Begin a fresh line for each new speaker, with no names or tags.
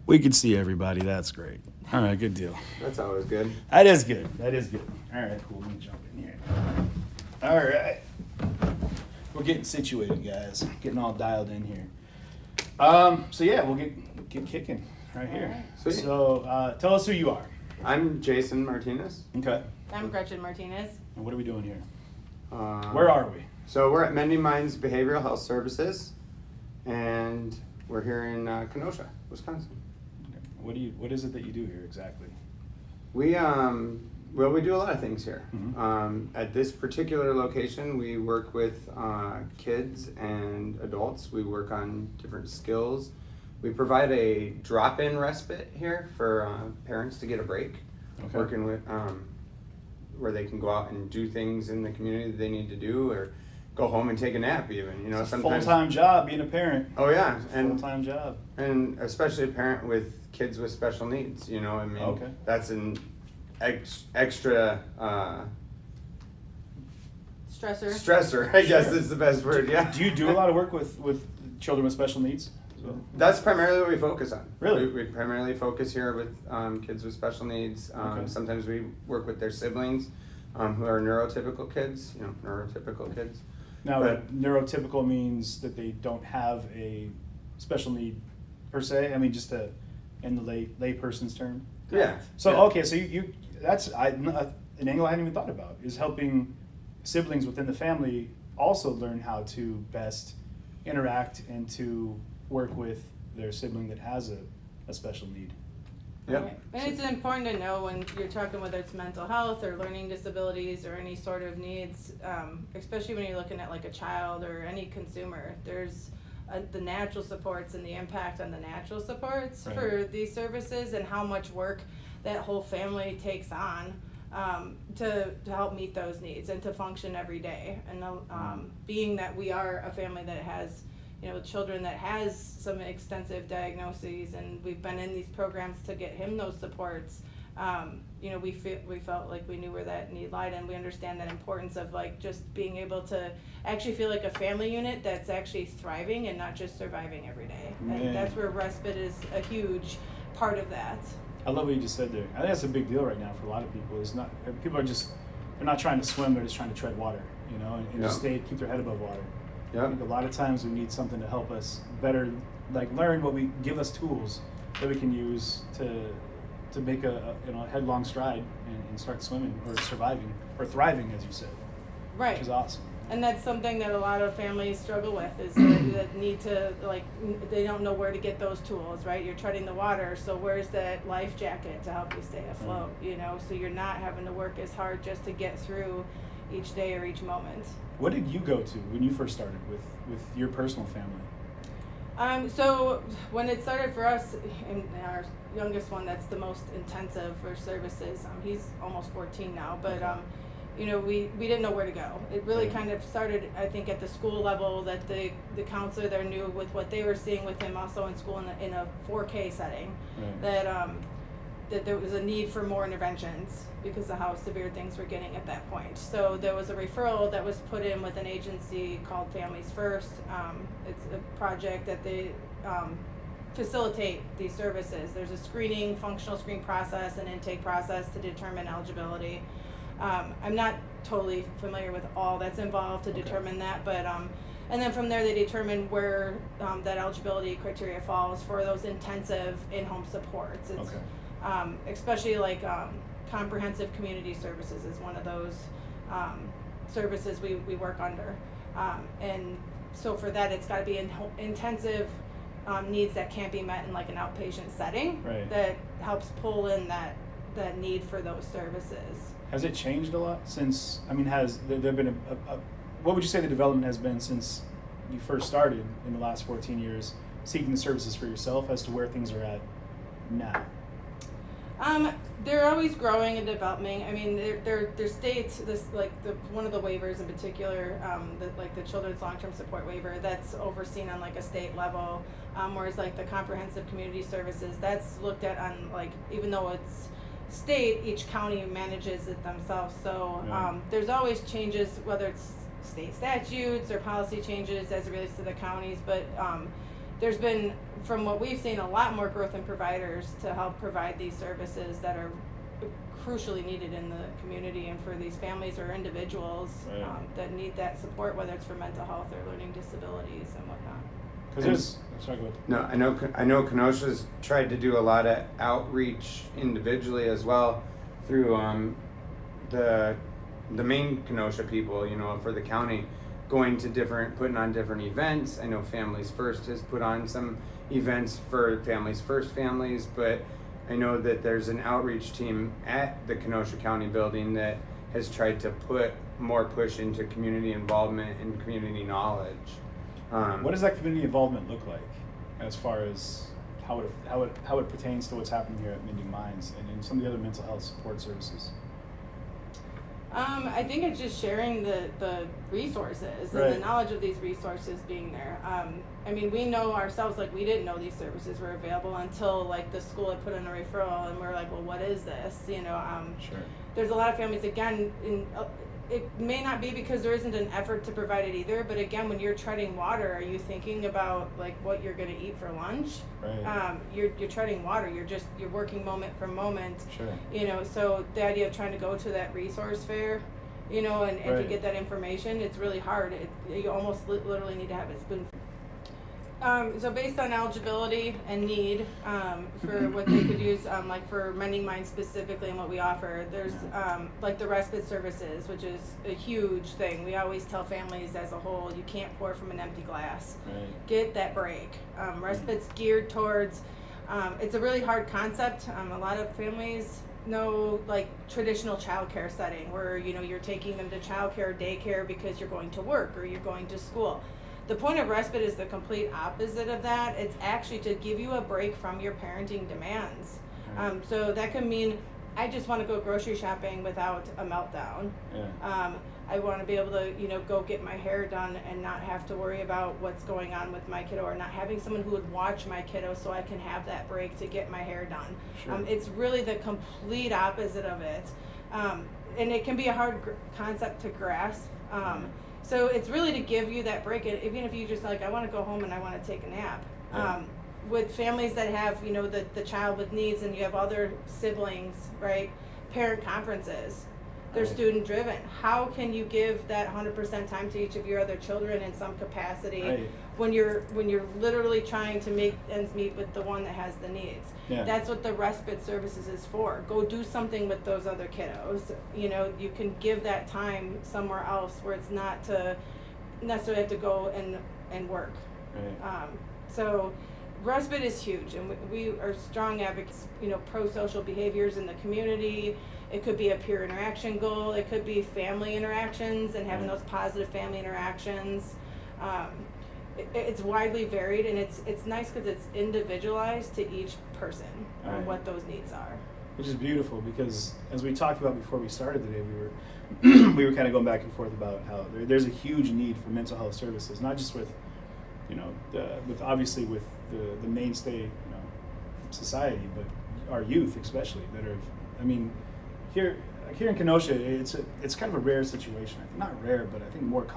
We can see everybody. That's great. All right, good deal.
That's always good.
That is good. That is good. All right, cool. Let me jump in here. All right. We're getting situated, guys. Getting all dialed in here. So yeah, we'll get kicking right here.
Sweet.
So tell us who you are.
I'm Jason Martinez.
Okay.
I'm Gretchen Martinez.
And what are we doing here? Where are we?
So we're at Mending Minds Behavioral Health Services, and we're here in Kenosha, Wisconsin.
Okay. What is it that you do here exactly?
We do a lot of things here.
Mm-hmm.
At this particular location, we work with kids and adults. We work on different skills. We provide a drop-in respite here for parents to get a break.
Okay.
Working with where they can go out and do things in the community that they need to do, or go home and take a nap even. You know,
It's a
sometimes
full-time job being a parent.
Oh yeah, and
Full-time job.
and especially a parent with kids with special needs. You know, I mean,
Okay.
that's an extra stressor. I guess is the best word. Yeah.
Do you do a lot of work with children with special needs as well?
That's primarily what we focus on.
Really?
We primarily focus here with kids with special needs.
Okay.
Sometimes we work with their siblings who are neurotypical kids.
Now,
But-
neurotypical means that they don't have a special need per se. I mean, just in the lay person's term.
Yeah.
So
yeah.
okay, so you that's an angle I hadn't even thought about is helping siblings within the family also learn how to best interact and to work with their sibling that has a special need.
Yep.
Right. And it's important to know when you're talking whether it's mental health or learning disabilities or any sort of needs, especially when you're looking at like a child or any consumer, there's the natural supports and the impact on the natural supports
Right.
for these services and how much work that whole family takes on to help meet those needs and to function every day. And being that we are a family that has children that has some extensive diagnoses, and we've been in these programs to get him those supports. We felt like we knew where that need lied, and we understand that importance of like just being able to actually feel like a family unit that's actually thriving and not just surviving every day.
Man.
And that's where respite is a huge part of that.
I love what you just said there. I think that's a big deal right now for a lot of people. People are just, they're not trying to swim, they're just trying to tread water, and just keep their head above water.
Yeah.
I think a lot of times we need something to help us better, like learn give us tools that we can use to make a headlong stride and start swimming or surviving or thriving, as you said.
Right.
Which is awesome.
And that's something that a lot of families struggle with is that need to, they don't know where to get those tools, right? You're treading the water, so where's that life jacket to help you stay afloat, so you're not having to work as hard just to get through each day or each moment.
What did you go to when you first started with your personal family?
So when it started for us, and our youngest one, that's the most intensive for services. He's almost 14 now, but we didn't know where to go. It really kind of started, I think, at the school level, that the counselor there knew with what they were seeing with him also in school in a 4K setting,
Right.
that there was a need for more interventions because of how severe things were getting at that point. So there was a referral that was put in with an agency called Families First. It's a project that they facilitate these services. There's a functional screen process and intake process to determine eligibility. I'm not totally familiar with all that's involved to determine that, but and then from there they determine where that eligibility criteria falls for those intensive in-home supports. It's, especially like comprehensive community services is one of those services we work under, and so for that it's got to be intensive needs that can't be met in like an outpatient setting.
Right.
That helps pull in that need for those services.
Has it changed a lot since, has there been what would you say the development has been since you first started in the last 14 years seeking the services for yourself as to where things are at now?
They're always growing and developing. Their states, one of the waivers in particular, the children's long-term support waiver, that's overseen on like a state level, whereas like the comprehensive community services, that's looked at on even though it's state, each county manages it themselves. So there's always changes, whether it's state statutes or policy changes as it relates to the counties, but there's been, from what we've seen, a lot more growth in providers to help provide these services that are crucially needed in the community and for these families or individuals
Right.
that need that support, whether it's for mental health or learning disabilities and whatnot.
Because there's, sorry, go ahead.
No, I know Kenosha's tried to do a lot of outreach individually as well through the main Kenosha people, you know, for the county, going to putting on different events. I know Families First has put on some events for Families First families, but I know that there's an outreach team at the Kenosha County building that has tried to put more push into community involvement and community knowledge.
What does that community involvement look like, as far as how it pertains to what's happening here at Mending Minds and in some of the other mental health support services?
I think it's just sharing the resources and
Right.
the knowledge of these resources being there. I mean, we know ourselves, like, we didn't know these services were available until, like, the school had put in a referral, and we're like, well, what is this? You know,
Sure.
there's a lot of families, again, it may not be because there isn't an effort to provide it either, but again, when you're treading water, are you thinking about, like, what you're going to eat for lunch?
Right.
You're treading water. You're working moment for moment.
Sure.
You know, so the idea of trying to go to that resource fair, you know, and to
Right.
get that information, it's really hard. You almost literally need to have it spoon. So based on eligibility and need for what they could use, like for Mending Minds specifically and what we offer, there's like the respite services, which is a huge thing. We always tell families as a whole, you can't pour from an empty glass.
Right.
Get that break. Respite's geared towards, it's a really hard concept. A lot of families know, like, traditional childcare setting where, you know, you're taking them to childcare, daycare because you're going to work or you're going to school. The point of respite is the complete opposite of that. It's actually to give you a break from your parenting demands.
Right.
So that could mean, I just want to go grocery shopping without a meltdown.
Yeah.
I want to be able to, you know, go get my hair done and not have to worry about what's going on with my kiddo, or not having someone who would watch my kiddo so I can have that break to get my hair done.
Sure.
It's really the complete opposite of it. And it can be a hard concept to grasp. So it's really to give you that break, and even if you just like, I want to go home and I want to take a nap.
Yeah.
With families that have, you know, the child with needs and you have other siblings, right? Parent conferences, they're
Right.
student driven. How can you give that 100% time to each of your other children in some capacity
Right.
when you're literally trying to make ends meet with the one that has the needs?
Yeah.
That's what the respite services is for. Go do something with those other kiddos. You know, you can give that time somewhere else where it's not to necessarily have to go and work.
Right.
So respite is huge, and we are strong advocates, you know, pro-social behaviors in the community. It could be a peer interaction goal. It could be family interactions and having those positive family interactions. It's widely varied, and it's nice because it's individualized to each person on
Right.
what those needs are.
Which is beautiful, because as we talked about before we started today, we were kind of going back and forth about how there's a huge need for mental health services, not just with, you know, obviously with the mainstay, you know, society, but our youth especially that are, I mean, here in Kenosha, it's kind of a rare situation. Not rare, but I think more common.